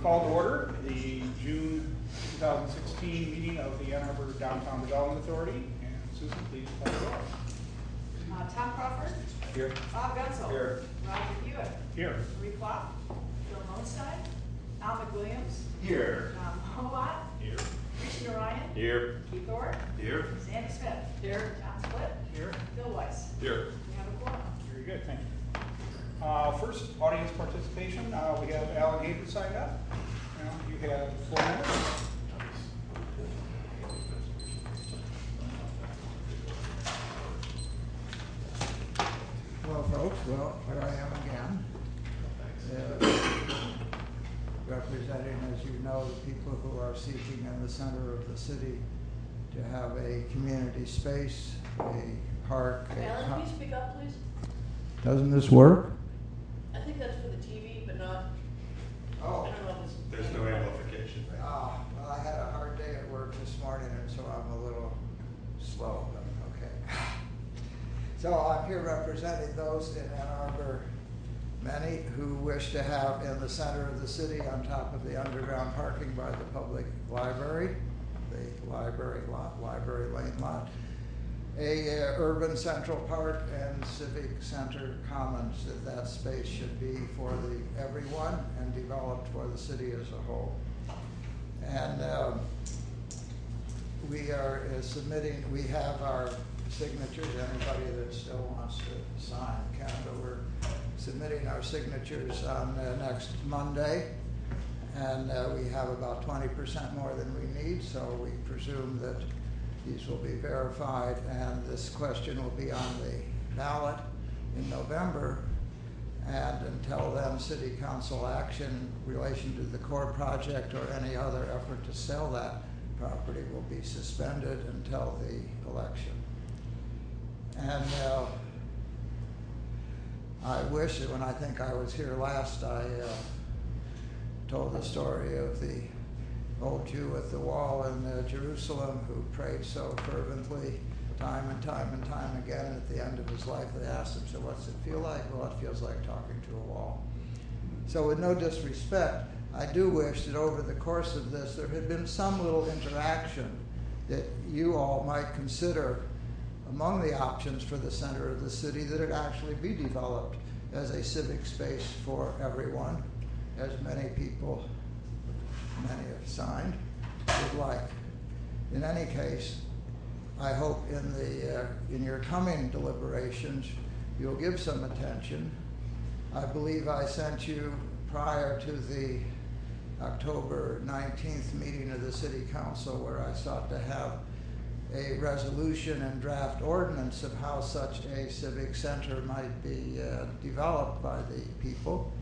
Call to order the June 2016 meeting of the Ann Arbor Downtown Development Authority. And Susan, please call the roll. Tom Crawford. Here. Bob Gutzel. Here. Roger Hewitt. Here. Marie Klopp. Bill Monstein. Al McWilliams. Here. Tom Howat. Here. Christian Ryan. Here. Keith Orr. Here. Sandy Smith. Here. John Split. Here. Bill Weiss. Here. We have a quorum. Very good, thank you. First, audience participation. We have Alan Haber signed up. You have 4 minutes. Well, folks, here I am again, representing, as you know, the people who are seeking in the center of the city to have a community space, a park. Alan, can you speak up, please? Doesn't this work? I think that's for the TV, but not. Oh. I don't know if it's. There's no amplification. Well, I had a hard day at work this morning, and so I'm a little slow, but okay. So I'm here representing those in Ann Arbor, many who wish to have in the center of the city, on top of the underground parking by the public library, the library lot, library lane lot, a urban central park and civic center commons. That space should be for everyone and developed for the city as a whole. And we are submitting, we have our signatures. Anybody that still wants to sign can, but we're submitting our signatures on next Monday. And we have about 20% more than we need, so we presume that these will be verified, and this question will be on the ballot in November. And until then, city council action in relation to the core project or any other effort to sell that property will be suspended until the election. And I wish that when I think I was here last, I told the story of the old Jew at the wall in Jerusalem who prayed so fervently time and time and time again. And at the end of his life, they asked him, so what's it feel like? Well, it feels like talking to a wall. So with no disrespect, I do wish that over the course of this, there had been some little interaction that you all might consider among the options for the center of the city, that it actually be developed as a civic space for everyone, as many people, many have signed, would like. In any case, I hope in your coming deliberations, you'll give some attention. I believe I sent you prior to the October 19th meeting of the City Council, where I sought to have a resolution and draft ordinance of how such a civic center might be developed by the people.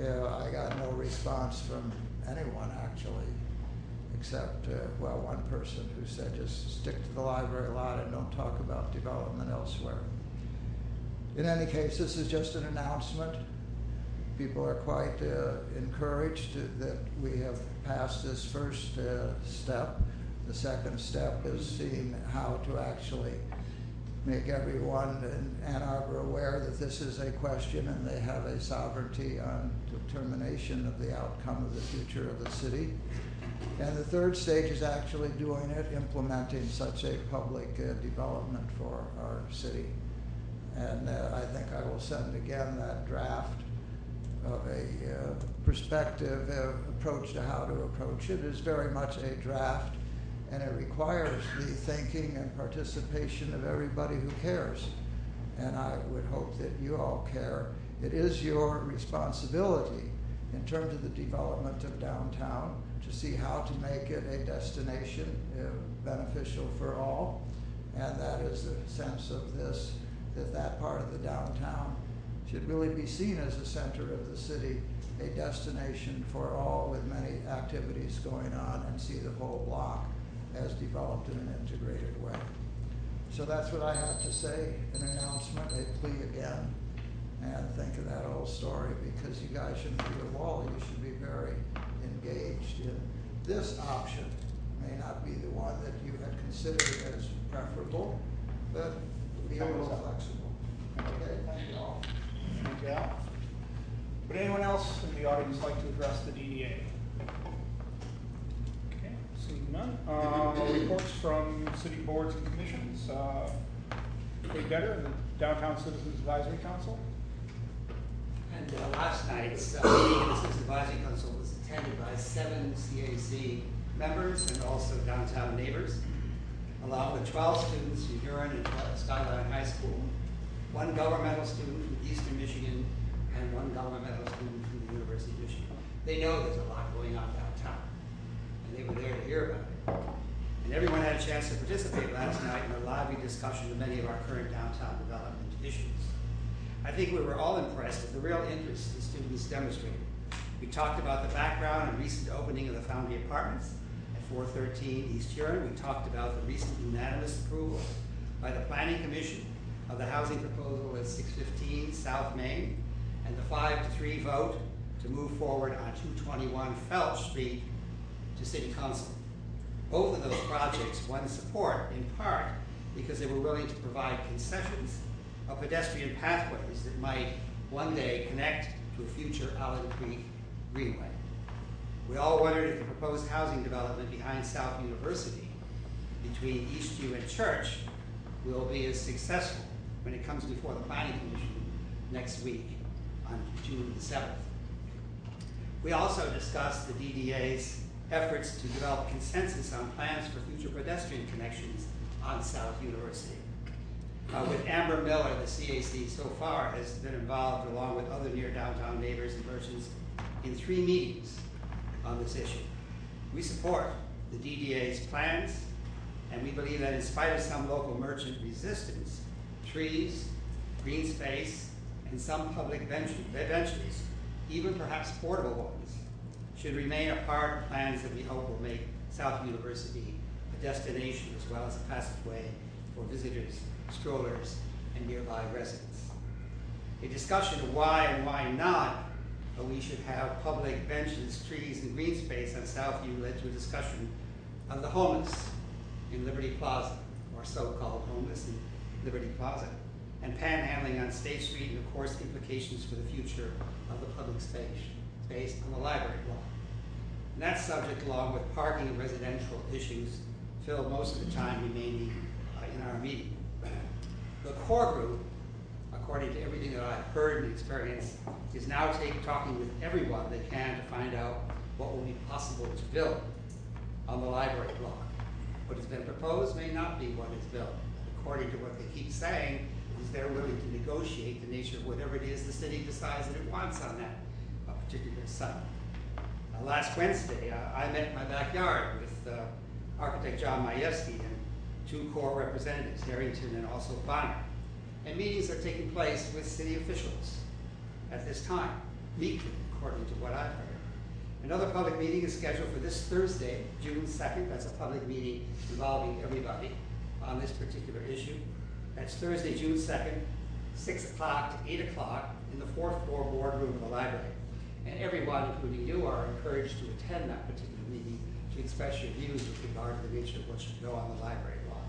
I got no response from anyone, actually, except, one person who said just stick to the library lot and don't talk about development elsewhere. In any case, this is just an announcement. People are quite encouraged that we have passed this first step. The second step is seeing how to actually make everyone in Ann Arbor aware that this is a question and they have a sovereignty on determination of the outcome of the future of the city. And the third stage is actually doing it, implementing such a public development for our city. And I think I will send again that draft of a prospective approach to how to approach it. It is very much a draft, and it requires the thinking and participation of everybody who cares. And I would hope that you all care. It is your responsibility in terms of the development of downtown to see how to make it a destination beneficial for all. And that is the sense of this, that part of the downtown should really be seen as a center of the city, a destination for all with many activities going on, and see the whole block as developed in an integrated way. So that's what I have to say, an announcement, a plea again, and think of that old story, because you guys shouldn't be a wall, you should be very engaged in this option. May not be the one that you had considered as preferable, but be a little flexible. Okay, thank you all. Thank you, Al. Would anyone else in the audience like to address the DDA? from city boards and commissions. Way better, the Downtown Citizens Advisory Council. And last night's meeting of the Citizens Advisory Council was attended by 7 CAC members and also downtown neighbors, along with 12 students from Huron and Skyline High School, 1 governmental student from Eastern Michigan, and 1 governmental student from the University of Michigan. They know there's a lot going on downtown, and they were there to hear about it. And everyone had a chance to participate last night in a lively discussion of many of our current downtown development issues. I think we were all impressed with the real interest the students demonstrated. We talked about the background and recent opening of the Foundry Apartments at 413 East Huron. We talked about the recent unanimous approval by the Planning Commission of the housing proposal at 615 South Main, and the 5-3 vote to move forward on 221 Felch Street to City Council. Both of those projects won support in part because they were willing to provide concessions of pedestrian pathways that might one day connect to a future Allen Creek Greenway. We all wondered if the proposed housing development behind South University between Eastview and Church will be as successful when it comes before the Planning Commission next week on June the 7th. We also discussed the DDA's efforts to develop consensus on plans for future pedestrian connections on South University. With Amber Miller, the CAC so far has been involved along with other near downtown neighbors and merchants in 3 meetings on this issue. We support the DDA's plans, and we believe that in spite of some local merchant resistance, trees, green space, and some public benches, even perhaps portable ones, should remain a part of plans that we hope will make South University a destination as well as a passageway for visitors, strollers, and nearby residents. A discussion of why and why not we should have public benches, trees, and green space on Southview led to a discussion of the homeless in Liberty Plaza, or so-called homeless in Liberty Plaza, and panhandling on State Street, and of course implications for the future of the public space on the library block. And that subject, along with parking and residential issues, filled most of the time remaining in our meeting. The core group, according to everything that I've heard and experienced, is now talking with everyone they can to find out what will be possible to build on the library block. What has been proposed may not be what is built. According to what they keep saying, is they're willing to negotiate the nature of whatever it is the city decides that it wants on that particular site. Last Wednesday, I met in my backyard with architect John Majewski and 2 core representatives, Harrington and also Bonner. And meetings are taking place with city officials at this time, weekly, according to what I've heard. Another public meeting is scheduled for this Thursday, June 2nd. That's a public meeting involving everybody on this particular issue. That's Thursday, June 2nd, 6 o'clock to 8 o'clock in the 4th floor boardroom of the library. And everyone, including you, are encouraged to attend that particular meeting to express your views with regard to the nature of what should go on the library block.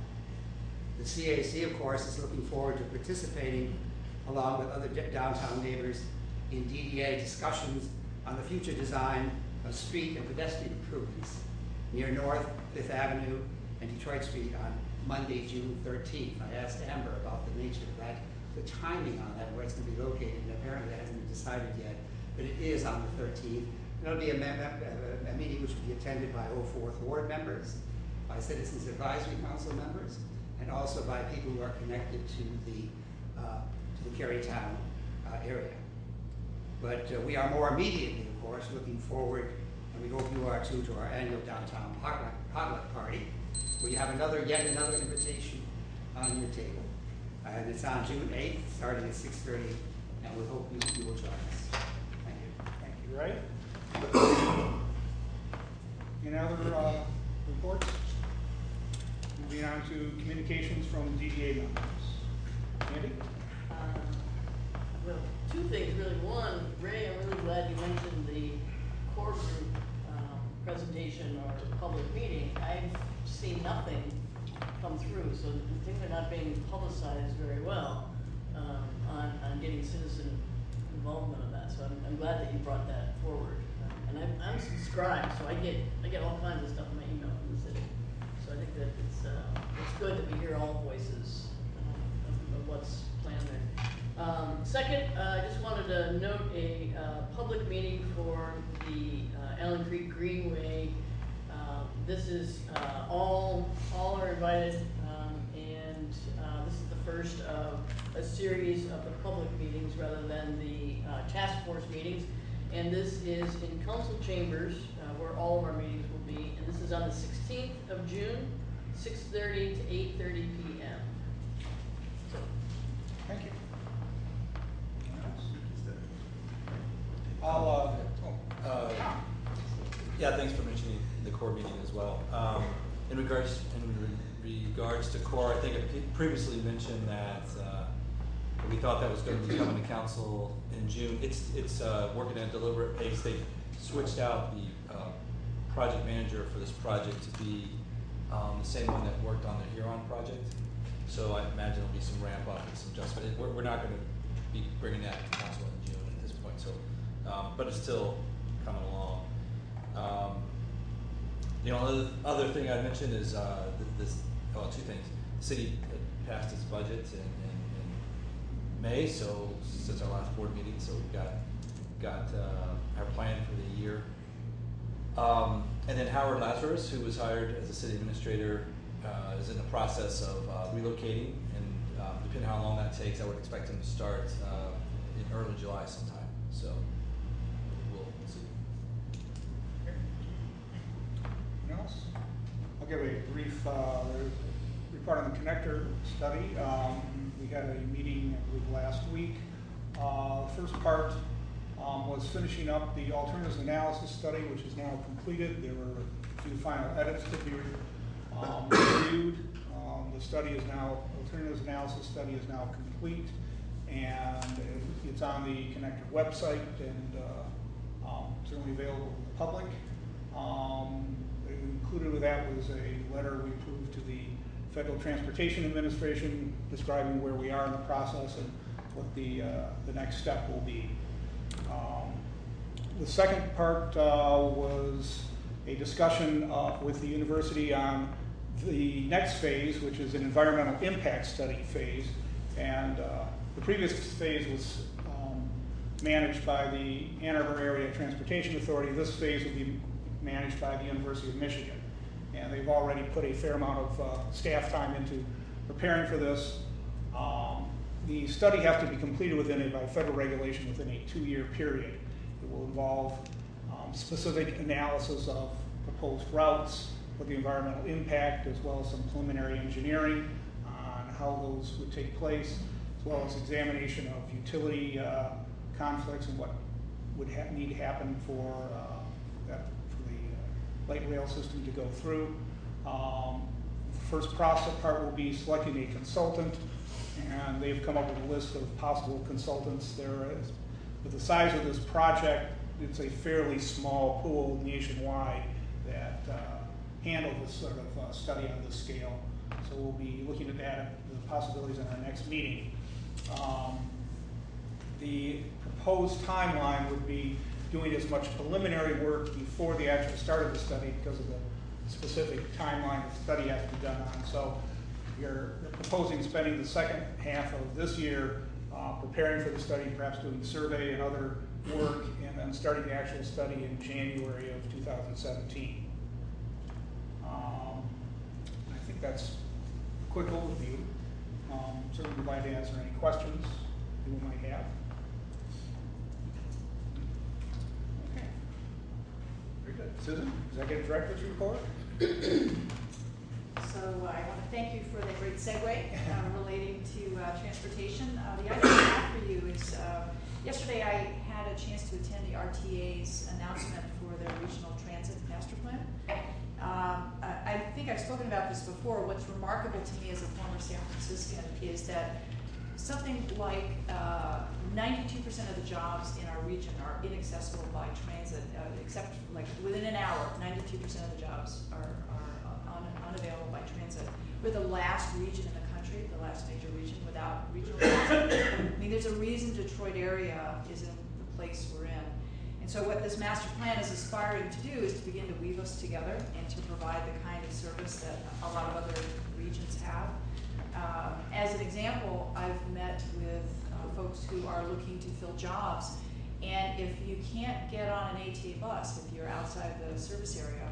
The CAC, of course, is looking forward to participating along with other downtown neighbors in DDA discussions on the future design of street and pedestrian improvements near North 5th Avenue and Detroit Street on Monday, June 13th. I asked Amber about the nature of that, the timing on that, where it's going to be located, and apparently that hasn't been decided yet, but it is on the 13th. And it'll be a meeting which will be attended by 04th Ward members, by Citizens Advisory Council members, and also by people who are connected to the Carytown area. But we are more immediately, of course, looking forward, and we hope you are too, to our annual downtown potluck party, where you have yet another invitation on your table. And it's on June 8th, starting at 6:30, and we hope you will join us. Thank you. Thank you, Ray. Any other reports? Moving on to communications from DDA members. Andy? Well, 2 things really. One, Ray, I'm really glad you mentioned the core group presentation or public meeting. I've seen nothing come through, so things are not being publicized very well on getting citizen involvement of that. So I'm glad that you brought that forward. And I'm subscribed, so I get all kinds of stuff in my email from the city. So I think that it's good that we hear all voices of what's planned there. Second, I just wanted to note a public meeting for the Allen Creek Greenway. This is all are invited, and this is the first of a series of the public meetings rather than the task force meetings. And this is in council chambers where all of our meetings will be. And this is on the 16th of June, 6:30 to 8:30 p.m. So, Thank you. I'll, Yeah, thanks for mentioning the core meeting as well. In regards to core, I think I previously mentioned that we thought that was going to be coming to council in June. It's working at a deliberate pace. They switched out the project manager for this project to be the same one that worked on the Huron project. So I imagine there'll be some ramp up and some adjustment. We're not going to be bringing that to council in June at this point. So, but it's still coming along. The other thing I mentioned is two things. The city passed its budget in May, so since our last board meeting, so we've got our plan for the year. And then Howard Lazarus, who was hired as a city administrator, is in the process of relocating, and depending on how long that takes, I would expect him to start in early July sometime. So we'll see. anything else? I'll give a brief report on the connector study. We had a meeting, I believe, last week. The first part was finishing up the alternatives analysis study, which is now completed. There were a few final edits to be reviewed. The alternatives analysis study is now complete, and it's on the connector website and certainly available to the public. Included with that was a letter we approved to the Federal Transportation Administration describing where we are in the process and what the next step will be. The second part was a discussion with the university on the next phase, which is an environmental impact study phase. And the previous phase was managed by the Ann Arbor Area Transportation Authority. This phase will be managed by the University of Michigan. And they've already put a fair amount of staff time into preparing for this. The study has to be completed by federal regulation within a 2-year period. It will involve specific analysis of proposed routes, what the environmental impact, as well as some preliminary engineering on how those would take place, as well as examination of utility conflicts and what would need to happen for the light rail system to go through. First process part will be selecting a consultant, and they've come up with a list of possible consultants. With the size of this project, it's a fairly small pool nationwide that handle this sort of study on this scale. So we'll be looking at that, the possibilities in our next meeting. The proposed timeline would be doing as much preliminary work before the actual start of the study because of the specific timeline the study has to be done on. So you're proposing spending the second half of this year preparing for the study, perhaps doing survey and other work, and then starting the actual study in January of 2017. I think that's a quick overview. Certainly be glad to answer any questions you might have. Okay. Very good. Susan, Executive Director's report. So I want to thank you for the great segue relating to transportation. The item I have for you is, yesterday I had a chance to attend the RTA's announcement for their regional transit master plan. I think I've spoken about this before. What's remarkable to me as a former San Franciscan is that something like 92% of the jobs in our region are inaccessible by transit, except like within an hour, 92% of the jobs are unavailable by transit. We're the last region in the country, the last major region without regional transit. I mean, there's a reason Detroit area is in the place we're in. And so what this master plan is aspiring to do is to begin to weave us together and to provide the kind of service that a lot of other regions have. As an example, I've met with folks who are looking to fill jobs, and if you can't get on an ATA bus, if you're outside the service area,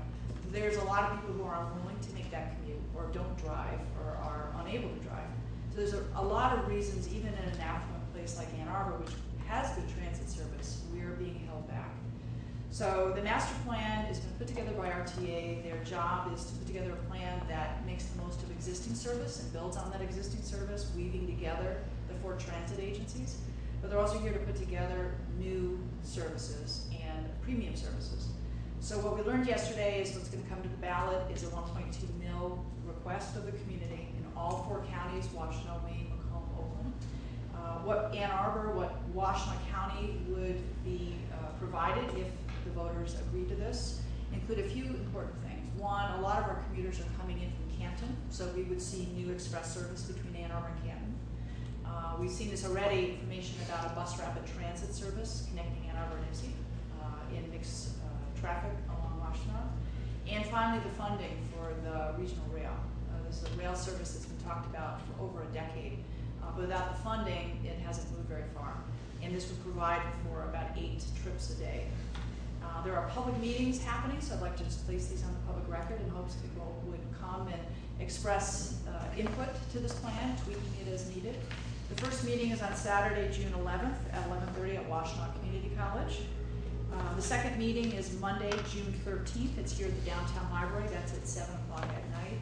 there's a lot of people who are unwilling to make that commute, or don't drive, or are unable to drive. So there's a lot of reasons, even in an affluent place like Ann Arbor, which has good transit service, we're being held back. So the master plan has been put together by RTA. Their job is to put together a plan that makes the most of existing service and builds on that existing service, weaving together the 4 transit agencies. But they're also here to put together new services and premium services. So what we learned yesterday is what's going to come to the ballot is a 1.2 mil request of the community in all 4 counties, Washtenaw, Wayne, Macomb, Oakland. What Ann Arbor, what Washtenaw County would be provided if the voters agreed to this include a few important things. One, a lot of our commuters are coming in from Canton, so we would see new express service between Ann Arbor and Canton. We've seen this already, information about a bus rapid transit service connecting Ann Arbor and Ipsy in mixed traffic along Washtenaw. And finally, the funding for the regional rail. This is a rail service that's been talked about for over a decade. But without the funding, it hasn't moved very far. And this would provide for about 8 trips a day. There are public meetings happening, so I'd like to just place these on the public record in hopes people would come and express input to this plan, tweaking it as needed. The first meeting is on Saturday, June 11th at 11:30 at Washtenaw Community College. The second meeting is Monday, June 13th. It's here at the downtown library. That's at 7 o'clock at night.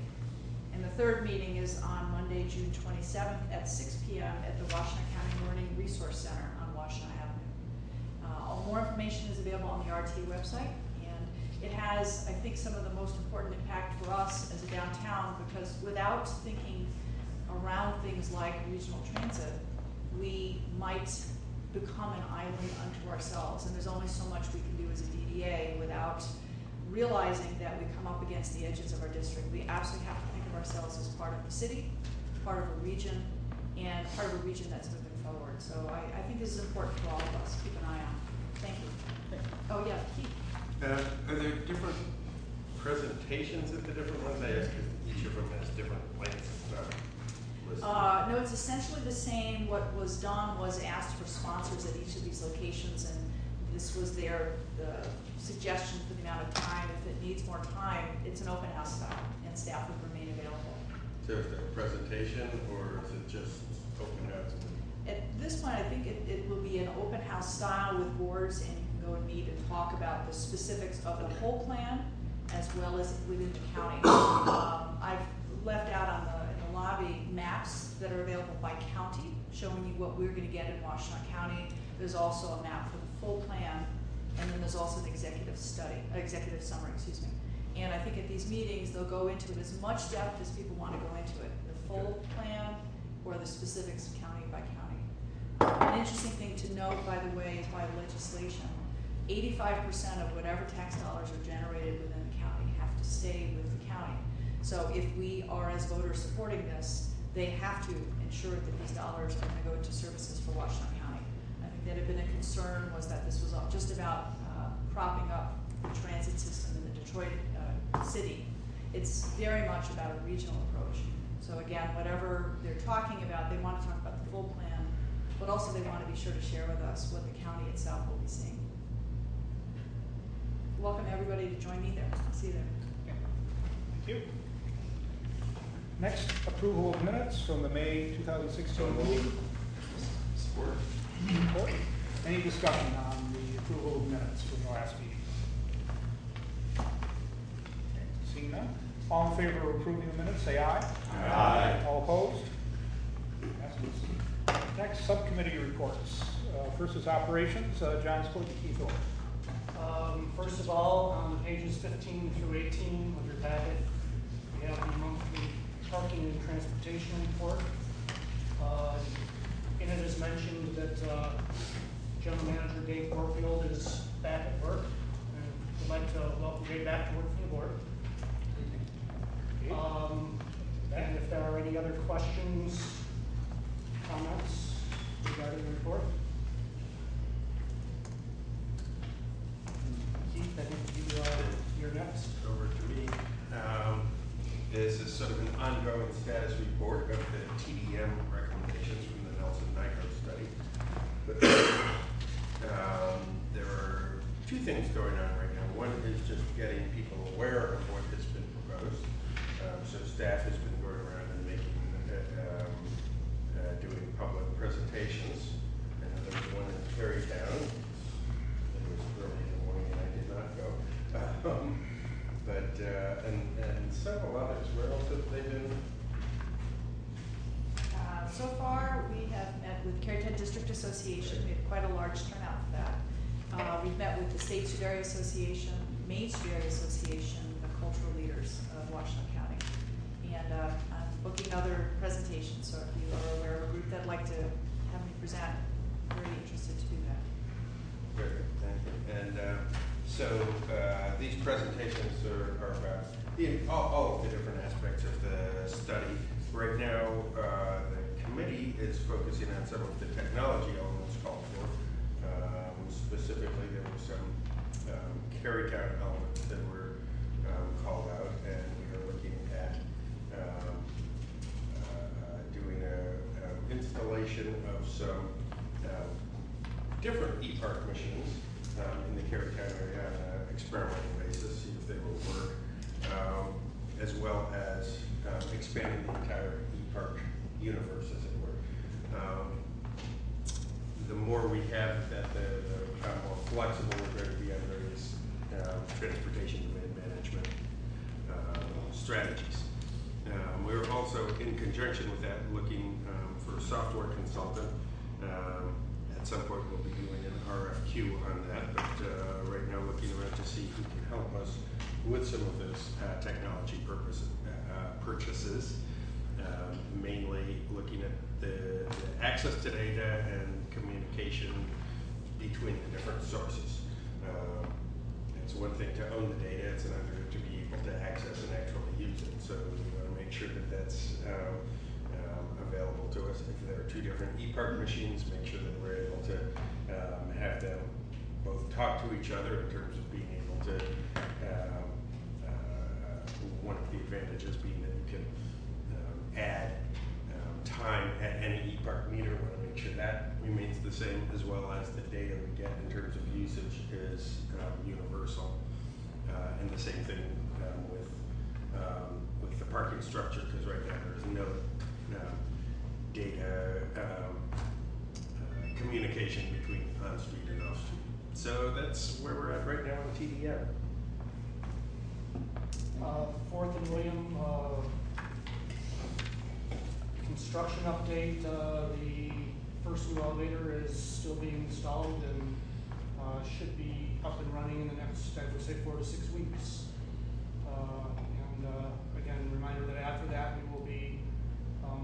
And the third meeting is on Monday, June 27th at 6 p.m. at the Washtenaw County Learning Resource Center on Washtenaw Avenue. More information is available on the RTA website, and it has, I think, some of the most important impact for us as a downtown, because without thinking around things like regional transit, we might become an island unto ourselves, and there's only so much we can do as a DDA without realizing that we come up against the edges of our district. We absolutely have to think of ourselves as part of the city, part of a region, and part of a region that's moving forward. So I think this is important for all of us. Keep an eye on. Thank you. Oh yeah, Keith. Are there different presentations at the different ones? I ask because each of them has different lengths. No, it's essentially the same. What was done was asked for sponsors at each of these locations, and this was their suggestion for the amount of time. If it needs more time, it's an open house style, and staff would remain available. So is there a presentation, or is it just open house? At this point, I think it will be an open house style with boards, and you can go and meet and talk about the specifics of the whole plan as well as within the county. I've left out in the lobby maps that are available by county, showing you what we're going to get in Washtenaw County. There's also a map for the full plan, and then there's also an executive summary, excuse me. And I think at these meetings, they'll go into it as much depth as people want to go into it, the full plan or the specifics county by county. An interesting thing to note, by the way, is by legislation, 85% of whatever tax dollars are generated within the county have to stay with the county. So if we are, as voters, supporting this, they have to ensure that these dollars are going to go into services for Washtenaw County. I think that had been a concern, was that this was all just about propping up the transit system in the Detroit city. It's very much about a regional approach. So again, whatever they're talking about, they want to talk about the full plan, but also they want to be sure to share with us what the county itself will be seeing. Welcome everybody to join me there. I'll see you there. Okay. Thank you. Next, approval of minutes from the May 2016 meeting. Support. Support. Any discussion on the approval of minutes from the last meeting? Okay. Seeing none. All in favor of approving the minutes, say aye. Aye. All opposed? Passes. Next, subcommittee reports. First is operations. John Spilkey, Keith Orr. First of all, on pages 15 through 18 of your packet, we have the monthly parking and transportation report. In it is mentioned that General Manager Dave Warfield is back at work, and would like to welcome Dave back to work for the board. And if there are any other questions, comments regarding the report? next. over to me. This is sort of an ongoing status report of the TDM recommendations from the Nelson-Nygaard study. There are two things going on right now. One is just getting people aware of what has been proposed. So staff has been going around and making, doing public presentations. And there was one in Terrytown. It was early in the morning and I did not go. And several others. Where else have they been? So far, we have met with Carytown District Association. We had quite a large turnout for that. We've met with the State Street Area Association, Main Street Area Association, the cultural leaders of Washington County. And I'm booking other presentations, so if you are aware of a group that'd like to have me present, I'm very interested to do that. Very good, thank you. And so these presentations are about all of the different aspects of the study. Right now, the committee is focusing on some of the technology elements called for. Specifically, there were some Carytown elements that were called out, and we are looking at doing an installation of some different e-park machines in the Carytown area on an experimental basis, see if they will work, as well as expanding the entire e-park universe, as it were. The more we have that, the more flexible we're going to be on various transportation demand management strategies. We're also, in conjunction with that, looking for a software consultant. At some point, we'll be doing an RFQ on that, but right now looking around to see who can help us with some of those technology purchases, mainly looking at the access to data and communication between the different sources. It's one thing to own the data, it's another to be able to access and actually use it. So we want to make sure that that's available to us. If there are two different e-park machines, make sure that we're able to have them both talk to each other in terms of being able to, one of the advantages being that you can add time at any e-park meter. We want to make sure that remains the same, as well as the data we get in terms of usage is universal. And the same thing with the parking structure, because right now there is no data communication between on-street and off-street. So that's where we're at right now on TDM. Fourth and William, construction update. The first new elevator is still being installed and should be up and running in the next, I would say, 4 to 6 weeks. Again, reminder that after that we will be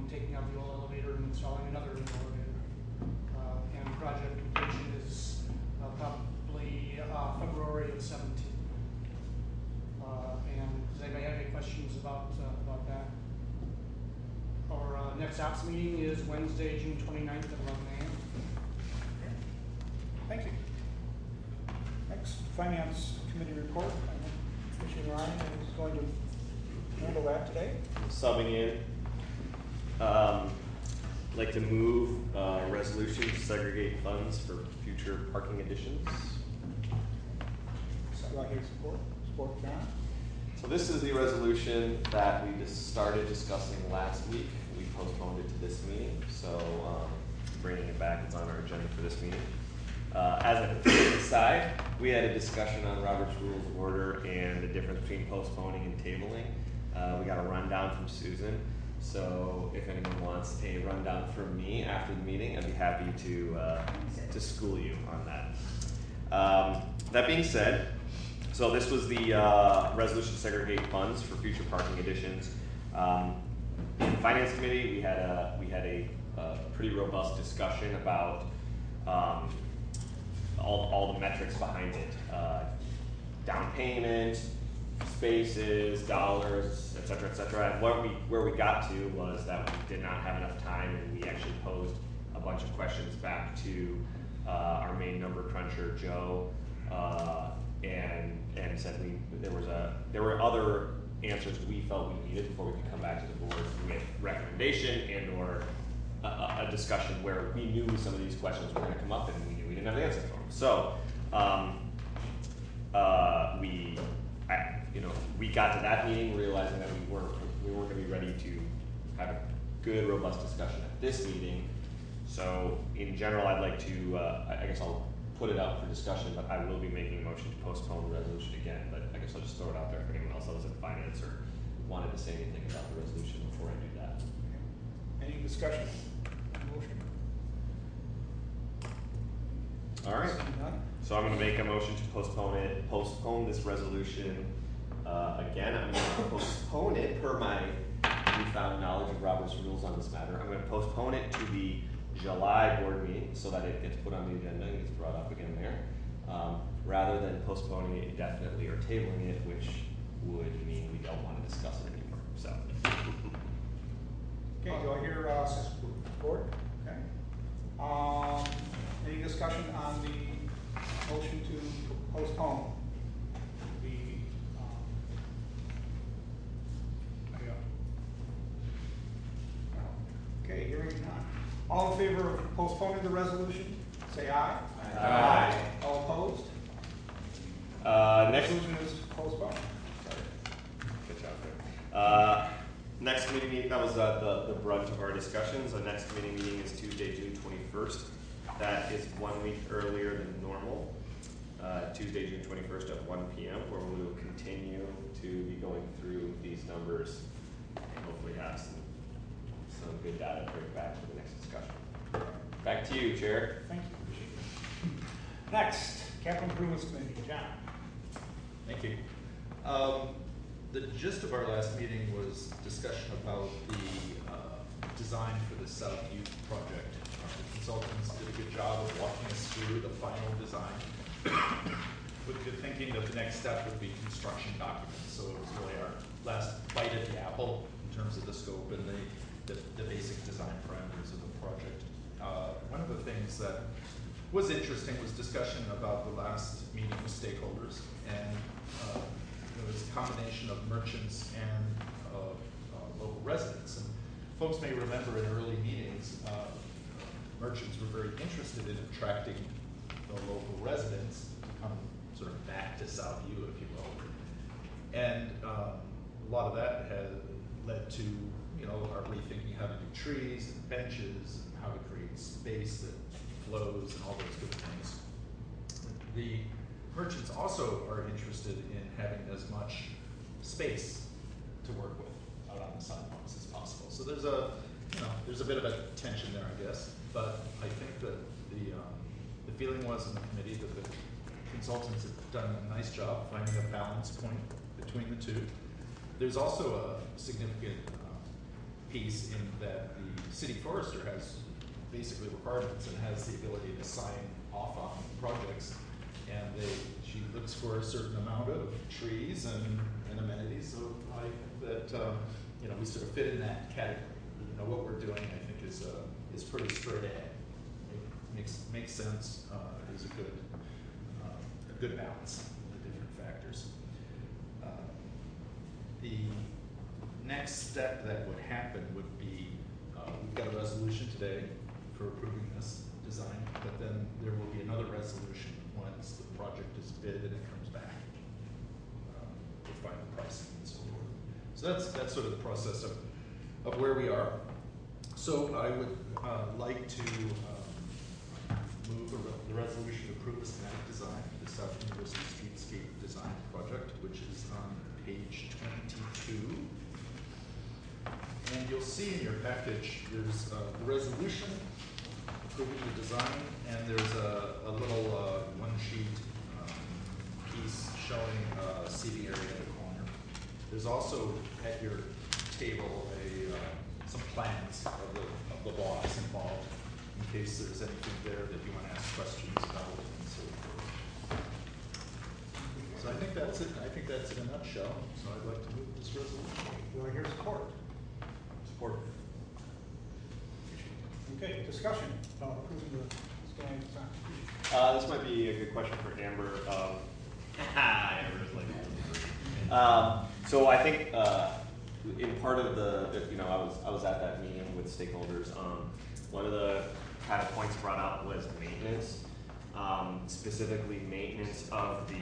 taking out the old elevator and installing another new elevator. And project completion is probably February of 17. And does anybody have any questions about that? Our next ops meeting is Wednesday, June 29th at 11 a.m. Thank you. Next, Finance Committee report. I think Commissioner Ryan is going to handle that today. Subbing in. I'd like to move resolution to segregate funds for future parking additions. So do I hear support? Support, John? So this is the resolution that we just started discussing last week. We postponed it to this meeting, so bringing it back is on our agenda for this meeting. As an aside, we had a discussion on Robert's Rules of Order and the difference between postponing and tabling. We got a rundown from Susan, so if anyone wants a rundown from me after the meeting, I'd be happy to school you on that. That being said, so this was the resolution to segregate funds for future parking additions. In the Finance Committee, we had a pretty robust discussion about all the metrics behind it, down payment, spaces, dollars, et cetera, and where we got to was that we did not have enough time, and we actually posed a bunch of questions back to our main number cruncher, Joe, and said there were other answers we felt we needed before we could come back to the board with recommendation and or a discussion where we knew some of these questions were going to come up and we knew we didn't have the answer for them. So we got to that meeting realizing that we weren't going to be ready to have a good, robust discussion at this meeting. So in general, I'd like to, I guess I'll put it up for discussion, but I will be making a motion to postpone the resolution again. But I guess I'll just throw it out there if anyone else was in finance or wanted to say anything about the resolution before I do that. Any discussion on the motion? All right. Seeing none? So I'm going to make a motion to postpone this resolution again. I'm going to postpone it per my newfound knowledge of Robert's rules on this matter. I'm going to postpone it to the July board meeting so that it gets put on the agenda and gets brought up again there, rather than postponing it indefinitely or tabling it, which would mean we don't want to discuss it anymore. So. Okay, do I hear support? Okay. Any discussion on the motion to postpone the okay, hearing none. All in favor of postponing the resolution, say aye. Aye. All opposed? Next Resolution is postponed. Sorry. Good job there. Next committee meeting, that was the brunt of our discussions. The next committee meeting is Tuesday, June 21st. That is 1 week earlier than normal. Tuesday, June 21st at 1 p.m. where we will continue to be going through these numbers and hopefully have some good data to bring back for the next discussion. Back to you, Chair. Thank you. Appreciate it. Next, Capital Improvements Committee, John. Thank you. The gist of our last meeting was discussion about the design for the South Youth project. The consultants did a good job of walking us through the final design with the thinking that the next step would be construction documents. So it was really our last bite at the apple in terms of the scope and the basic design parameters of the project. One of the things that was interesting was discussion about the last meeting with stakeholders, and there was a combination of merchants and local residents. And folks may remember in early meetings, merchants were very interested in attracting the local residents to come sort of back to Southview, if you will. And a lot of that had led to, our rethinking how to do trees and benches and how to create space that flows and all those good things. The merchants also are interested in having as much space to work with out on the sidewalks as possible. So there's a bit of a tension there, I guess. But I think that the feeling was in the committee that the consultants have done a nice job finding a balance point between the two. There's also a significant piece in that the city forester has basically requirements and has the ability to sign off on projects, and she looks for a certain amount of trees and amenities. So I think that we sort of fit in that category. What we're doing, I think, is pretty straight ahead. It makes sense. Is a good balance of the different factors. The next step that would happen would be we've got a resolution today for approving this design, but then there will be another resolution once the project is bid and it comes back with final pricing and so forth. So that's sort of the process of where we are. So I would like to move the resolution to approve the schematic design for the South University Streetscape Design Project, which is on page 22. And you'll see in your package, there's the resolution approving the design, and there's a little one-sheet piece showing a seating area in the corner. There's also at your table some plans of the lots involved, in case there's anything there that you want to ask questions about and so forth. So I think that's it. I think that's in a nutshell. So I'd like to move this resolution. Do I hear support? Support. Okay, discussion about approving the schematic design. This might be a good question for Amber. Everyone's like, so I think in part of I was at that meeting with stakeholders. One of the kind of points brought up was maintenance, specifically maintenance of I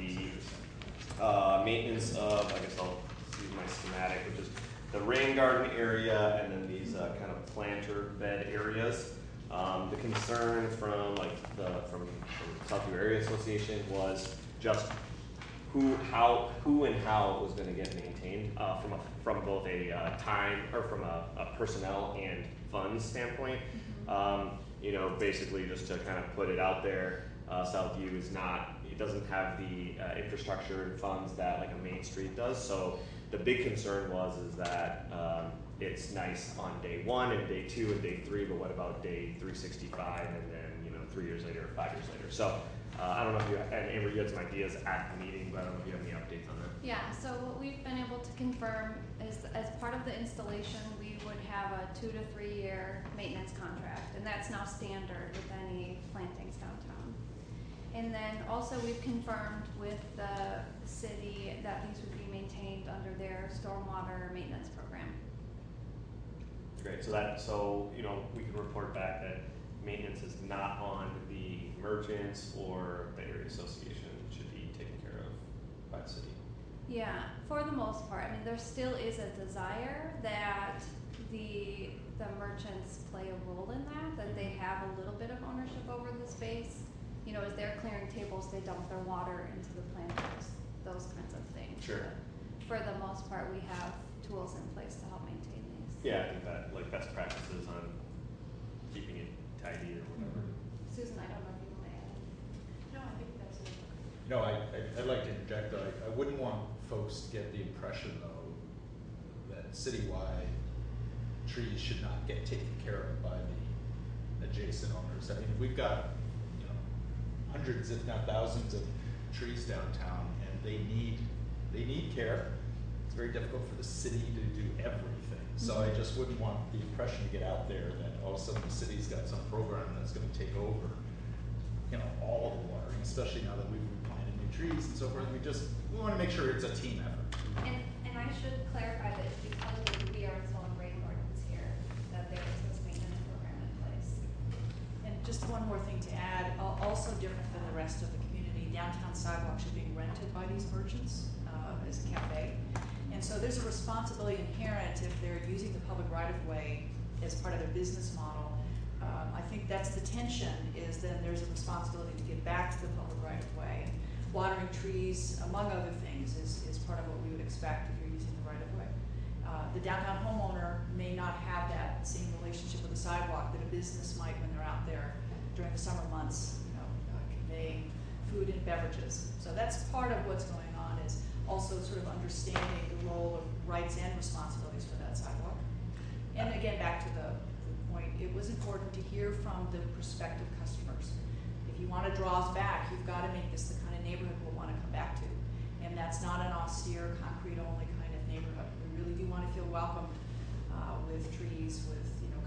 guess I'll use my schematic, which is the rain garden area and then these kind of planter bed areas. The concern from from Southview Area Association was just who and how it was going to get maintained from both a time or from a personnel and funds standpoint. Basically just to kind of put it out there, Southview it doesn't have the infrastructure and funds that like a Main Street does. So the big concern is that it's nice on day 1 and day 2 and day 3, but what about day 365 and then 3 years later or 5 years later? So I don't know if Amber, you had some ideas at the meeting, but I don't know if you have any updates on that. Yeah, so what we've been able to confirm is as part of the installation, we would have a 2 to 3 year maintenance contract, and that's now standard with any plantings downtown. And then also we've confirmed with the city that these would be maintained under their stormwater maintenance program. Great, so we can report back that maintenance is not on the merchants or the area association. It should be taken care of by the city. Yeah, for the most part. I mean, there still is a desire that the merchants play a role in that they have a little bit of ownership over the space. As they're clearing tables, they dump their water into the planters, those kinds of things. Sure. But for the most part, we have tools in place to help maintain these. Yeah, I think that best practices on keeping it tidy or whatever. Susan, I don't know if you want to add. No, I think that's it. No, I'd like to interject. I wouldn't want folks to get the impression, though, that citywide trees should not get taken care of by the adjacent owners. I mean, we've got hundreds, if not thousands, of trees downtown, and they need care. It's very difficult for the city to do everything. So I just wouldn't want the impression to get out there that all of a sudden the city's got some program that's going to take over, all of the watering, especially now that we've replanted new trees and so forth. We want to make sure it's a team effort. And I should clarify that it's because we are installing rain gardens here that there is this maintenance program in place. And just one more thing to add, also different than the rest of the community, downtown sidewalks are being rented by these merchants as a cafe. And so there's a responsibility inherent if they're using the public right-of-way as part of their business model. I think that's the tension, is then there's a responsibility to give back to the public right-of-way. And watering trees, among other things, is part of what we would expect if you're using the right-of-way. The downtown homeowner may not have that same relationship with the sidewalk that a business might when they're out there during the summer months, conveying food and beverages. So that's part of what's going on, is also sort of understanding the role of rights and responsibilities for that sidewalk. And again, back to the point, it was important to hear from the prospective customers. If you want to draw us back, you've got to make this the kind of neighborhood we'll want to come back to. And that's not an austere, concrete-only kind of neighborhood. We really do want to feel welcomed with trees, with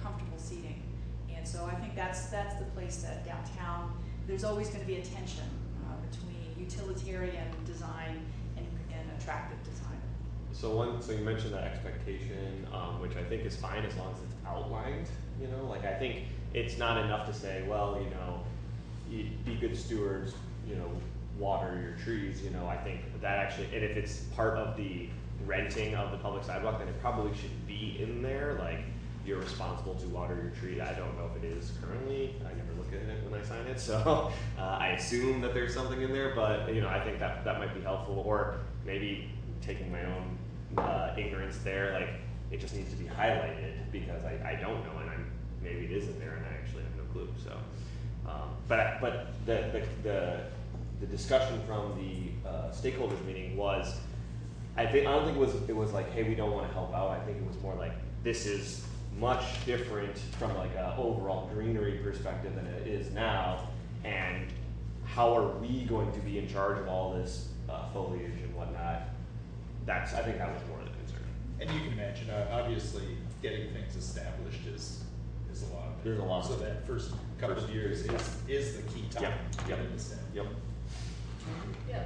comfortable seating. And so I think that's the place that downtown, there's always going to be a tension between utilitarian design and attractive design. So you mentioned that expectation, which I think is fine as long as it's outlined. I think it's not enough to say, well, you be good stewards, water your trees. I think that actually, and if it's part of the renting of the public sidewalk, then it probably should be in there. Like, you're responsible to water your tree. I don't know if it is currently. I never look at it when I sign it, so I assume that there's something in there. But I think that might be helpful, or maybe taking my own ignorance there. Like, it just needs to be highlighted because I don't know, and maybe it isn't there, and I actually have no clue. So, but the discussion from the stakeholders meeting was, I don't think it was like, hey, we don't want to help out. I think it was more like, this is much different from like an overall greenery perspective than it is now, and how are we going to be in charge of all this foliage and whatnot? I think that was more of the concern. And you can imagine, obviously, getting things established is a lot of it. There's a lot. So that first couple of years is the key time to get it established. Yep. Yeah,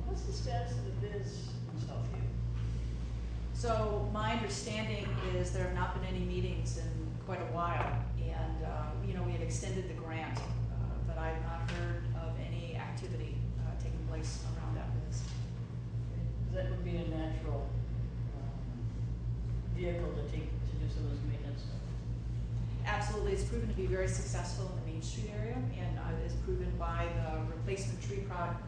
what's the status of the biz in Southview? So my understanding is there have not been any meetings in quite a while, and, we had extended the grant, but I've not heard of any activity taking place around that biz. Because that would be a natural vehicle to do some of this maintenance stuff. Absolutely, it's proven to be very successful in the Main Street area, and is proven by the replacement tree project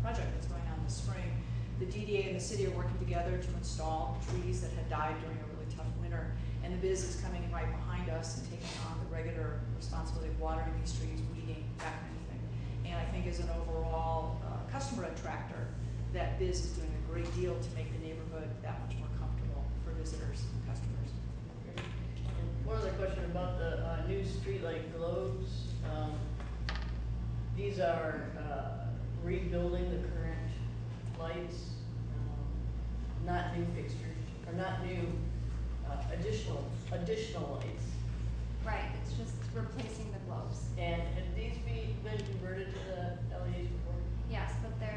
that's going on this spring. The DDA and the city are working together to install trees that had died during a really tough winter, and the biz is coming in right behind us and taking on the regular responsibility of watering these trees, weeding, that kind of thing. And I think as an overall customer attractor, that biz is doing a great deal to make the neighborhood that much more comfortable for visitors and customers. And one other question about the new streetlight globes. These are rebuilding the current lights, not new fixtures, or not new additional lights. Right, it's just replacing the globes. And have these been converted to the LEDs before? Yes, but they're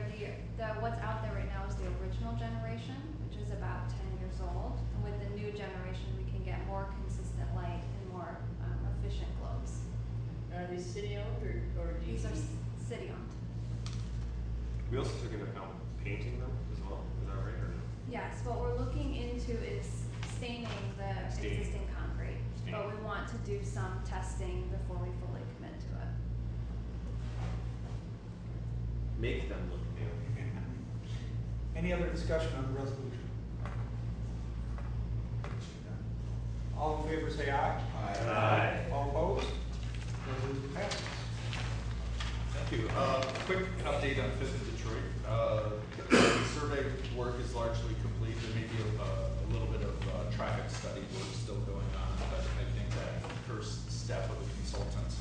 what's out there right now is the original generation, which is about 10 years old. And with the new generation, we can get more consistent light and more efficient globes. Are these city-owned or These are DC? city-owned. We also took into account painting them as well, is that right, or no? Yes, what we're looking into is staining the Staining. existing concrete. Staining. But we want to do some testing before we fully commit to it. Make them look new. Any other discussion on the resolution? All in favor say aye. Aye. All opposed? Resolution passes. Thank you. Quick update on Fifth and Detroit. The survey work is largely complete. There may be a little bit of traffic study work still going on, but I think that first step of the consultants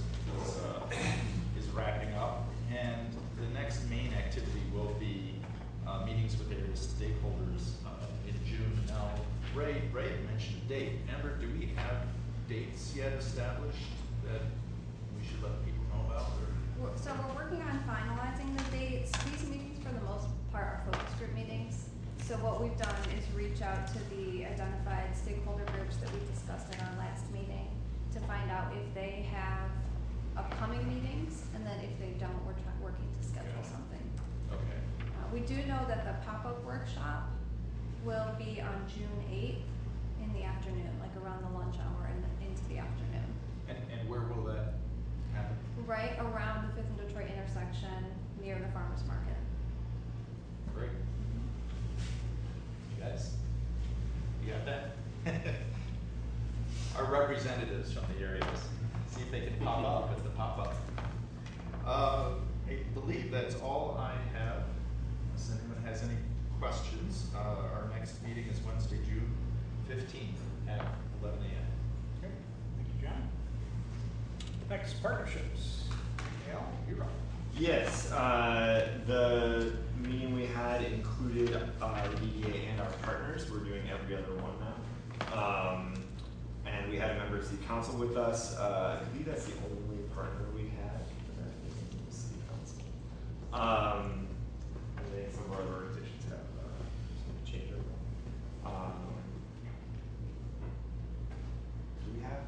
is wrapping up. And the next main activity will be meetings with various stakeholders in June. Now, Ray had mentioned a date. Amber, do we have dates yet established that we should let people know about? So we're working on finalizing the dates. These meetings, for the most part, are focus group meetings. So what we've done is reach out to the identified stakeholder groups that we discussed at our last meeting to find out if they have upcoming meetings, and then if they don't, we're working to schedule something. Okay. We do know that the pop-up workshop will be on June 8th in the afternoon, like around the lunch hour and into the afternoon. And where will that happen? Right around the 5th and Detroit intersection near the farmer's market. Great. You guys, you got that? Our representatives from the areas, see if they can pop up at the pop-up. I believe that's all I have. Unless anyone has any questions, our next meeting is Wednesday, June 15th at 11 a.m. Okay, thank you, John. Next, partnerships. Al, you're up. Yes, the meeting we had included our DDA and our partners. We're doing every other one now. And we had a member of City Council with us. I believe that's the only partner we had for that meeting was City Council. And then some of our other organizations have changed over. Do we have?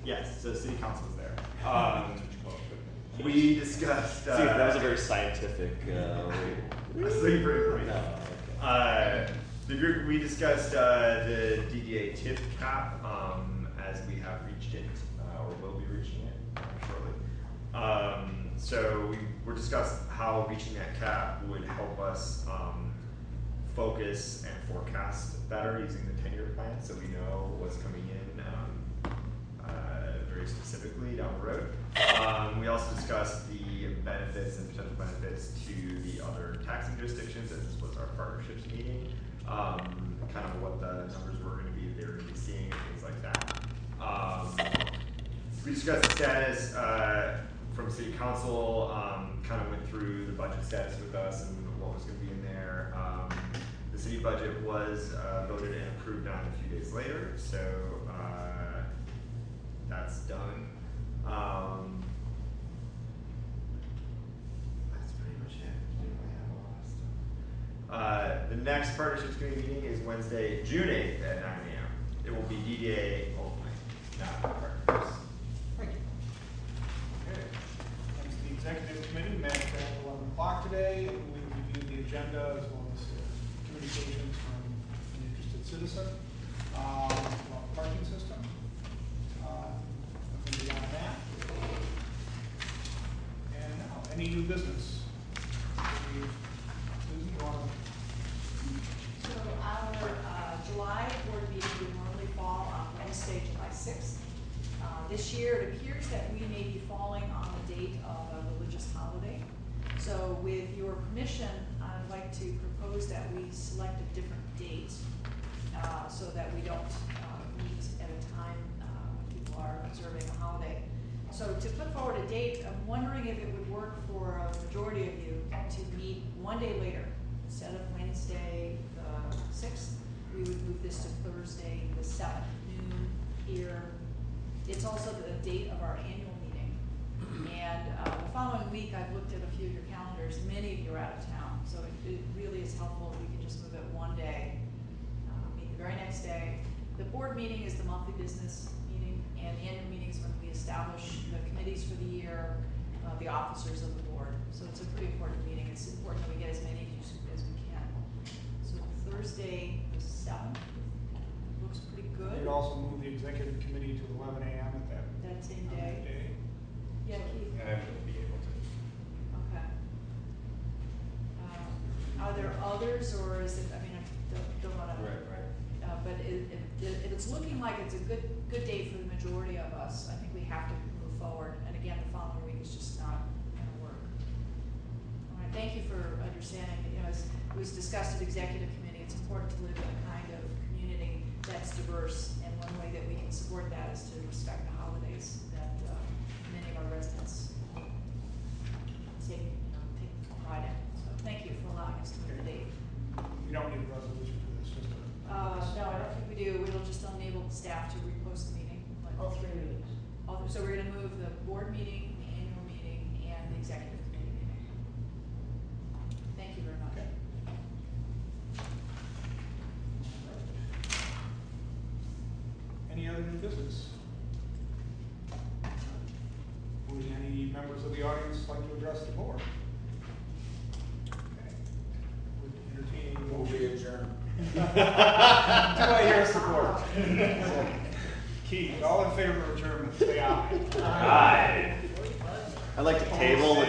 Yes, so City Council was there. We discussed. See, that was a very scientific I was looking for information. The group, we discussed the DDA tip cap as we have reached it, or will be reaching it shortly. So we were discussing how reaching that cap would help us focus and forecast better using the 10-year plan, so we know what's coming in very specifically down the road. We also discussed the benefits and potential benefits to the other taxing jurisdictions, as this was our partnerships meeting. Kind of what the numbers were going to be that they were going to be seeing and things like that. We discussed the status from City Council, kind of went through the budget status with us and what was going to be in there. The city budget was voted and approved on a few days later, so that's done. The next Partnerships Committee meeting is Wednesday, June 8th at 9 a.m. It will be DDA only, not partnerships. Thank you. Okay. Next, the executive committee met at 11 o'clock today. We reviewed the agenda as well as communications from an interested citizen about the parking system. Nothing beyond that. And now, any new business? Susan, you want to? So our July board meeting would normally fall on Wednesday, July 6th. This year, it appears that we may be falling on the date of a religious holiday. So with your permission, I'd like to propose that we select a different date so that we don't meet at a time when people are observing a holiday. So to put forward a date, I'm wondering if it would work for a majority of you to meet one day later. Instead of Wednesday the 6th, we would move this to Thursday the 7th, noon here. It's also the date of our annual meeting. And the following week, I've looked at a few of your calendars. Many of you are out of town, so it really is helpful if we can just move it one day, meet the very next day. The board meeting is the monthly business meeting, and the annual meeting is when we establish the committees for the year, the officers of the board. So it's a pretty important meeting. It's important that we get as many of you as we can. So Thursday the 7th looks pretty good. We'd also move the executive committee to 11 a.m. at That same on that day. Yeah, Keith. I will be able to. Okay. Are there others, or is it, I mean, I don't wanna. Right. But if it's looking like it's a good date for the majority of us, I think we have to move forward. And again, the following week is just not gonna work. All right, thank you for understanding. You know, as it was discussed at executive committee, it's important to live in a kind of community that's diverse. And one way that we can support that is to respect the holidays that many of our residents take pride in. So thank you for allowing us to move the date. You don't need a resolution for this, just a. No, I don't think we do. It'll just enable the staff to repost the meeting. All three meetings. So we're gonna move the board meeting, the annual meeting, and the executive committee meeting. Thank you very much. Okay. Any other new business? Would any members of the audience like to address the board? Okay. Would entertain a motion. adjourn. Do I hear support? Keith, all in favor of adjournment, say aye. Aye. I'd like to table the